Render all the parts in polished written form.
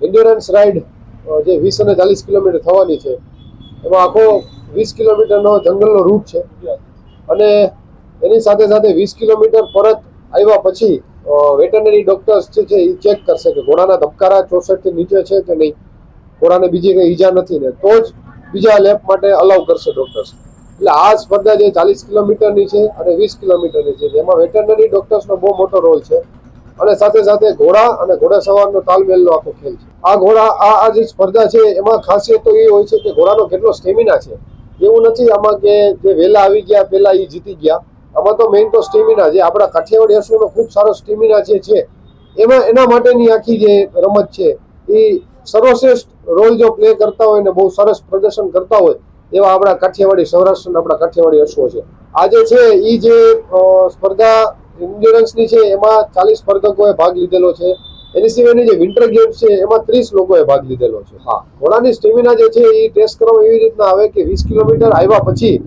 Endurance ride જે 20 અને 40 kilometre થવાની છે, એમાં આખો 20 કિલોમીટરનો જંગલનો રૂટ છે અને એની સાથે સાથે 20 કિલોમીટર પરત આવ્યા પછી વેટરનરી ડોક્ટર્સ જે છે એ ચેક કરશે કે ઘોડાના ધબકારા 64 થી નીચે છે કે નહીં, ઘોડાને બીજી કંઈ ઈજા નથી ને, તો જ બીજા લેપ માટે અલાઉ કરશે ડોક્ટર્સ. એટલે આ સ્પર્ધા જે 40 કિલોમીટરની છે અને 20 કિલોમીટરની છે, જેમાં વેટરનરી ડોક્ટર્સનો બહુ મોટો રોલ છે અને સાથે સાથે ઘોડા અને ઘોડાસવારનો તાલમેલનો આખો ખેલ છે. આ જે સ્પર્ધા છે એમાં ખાસિયત તો એ હોય છે કે ઘોડાનો કેટલો સ્ટેમિના છે. એવું નથી આમાં કે જે વહેલા આવી ગયા પહેલા એ જીતી ગયા. આમાં તો મેઇન તો સ્ટેમિના, જે આપણા કાઠિયાવાડી અશ્વનો ખૂબ સારો સ્ટેમિના જે છે એના માટેની આખી જે રમત છે એ સર્વશ્રેષ્ઠ રોલ જો પ્લે કરતા હોય ને બહુ સરસ પ્રદર્શન કરતા હોય એવા આપણા કાઠિયાવાડી સૌરાષ્ટ્રના આપણા કાઠિયાવાડી અશ્વો છે. આજે છે એ જે સ્પર્ધા એન્ડ્યોરન્સની છે એમાં 40 સ્પર્ધકોએ ભાગ લીધેલો છે. એની સિવાયની જે વિન્ટર ગેમ્સ છે એમાં 30 લોકોએ ભાગ લીધેલો છે. હા, ઘોડાની સ્ટેમિના જે છે એ ટેસ્ટ કરવામાં એવી રીતના આવે કે 20 કિલોમીટર આવ્યા પછી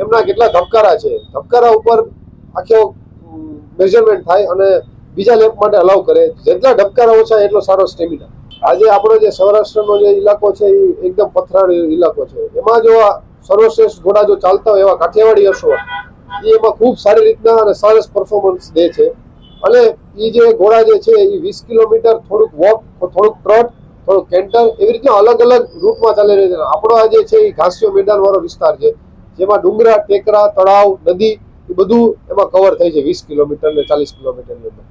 એમના કેટલા ધબકારા છે, ધબકારા ઉપર આખો મેઝરમેન્ટ થાય અને બીજા લેપ માટે અલાઉ કરે. જેટલા ધબકારા ઓછા એટલો સારો સ્ટેમિના. આજે આપણો જે સૌરાષ્ટ્રનો જે ઇલાકો છે એ એકદમ પથરાળ ઇલાકો છે. એમાં જો સર્વશ્રેષ્ઠ ઘોડા જો ચાલતા હોય એવા કાઠિયાવાડી અશ્વ એમાં ખૂબ સારી રીતના અને સરસ પરફોર્મન્સ દે છે. અને એ જે ઘોડા જે છે એ 20 કિલોમીટર થોડુંક વોક, થોડુંક ટ્રોટ, થોડુંક કેન્ટર, એવી રીતના અલગ અલગ રૂટમાં ચાલી રહી છે. આપણો આ જે છે એ ઘાસિયો મેદાન વાળો વિસ્તાર છે, જેમાં ડુંગરા, ટેકરા, તળાવ, નદી એ બધું એમાં કવર થાય છે 20 કિલોમીટર ને 40 કિલોમીટરની અંદર.